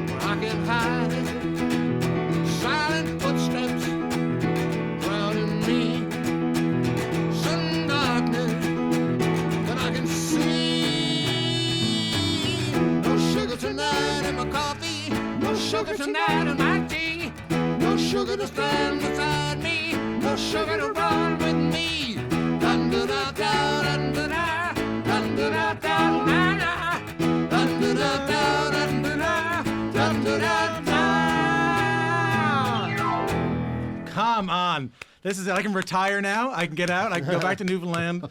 where I can hide. Silent footsteps drowning me. Sudden darkness that I can see. No sugar tonight in my coffee. No sugar tonight in my tea. No sugar to stand beside me. No sugar to run with me. Dun da da da dun da da. Dun da da da na na. Dun da da da dun da da. Dun da da da. Come on. I can retire now. I can get out. I can go back to Newfoundland.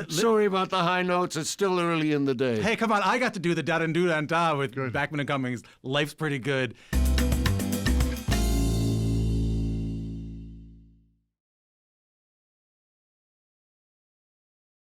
Sorry about the high notes. It's still early in the day. Hey, come on. I got to do the da-da-do-da-da with Bachman and Cummings. Life's pretty good.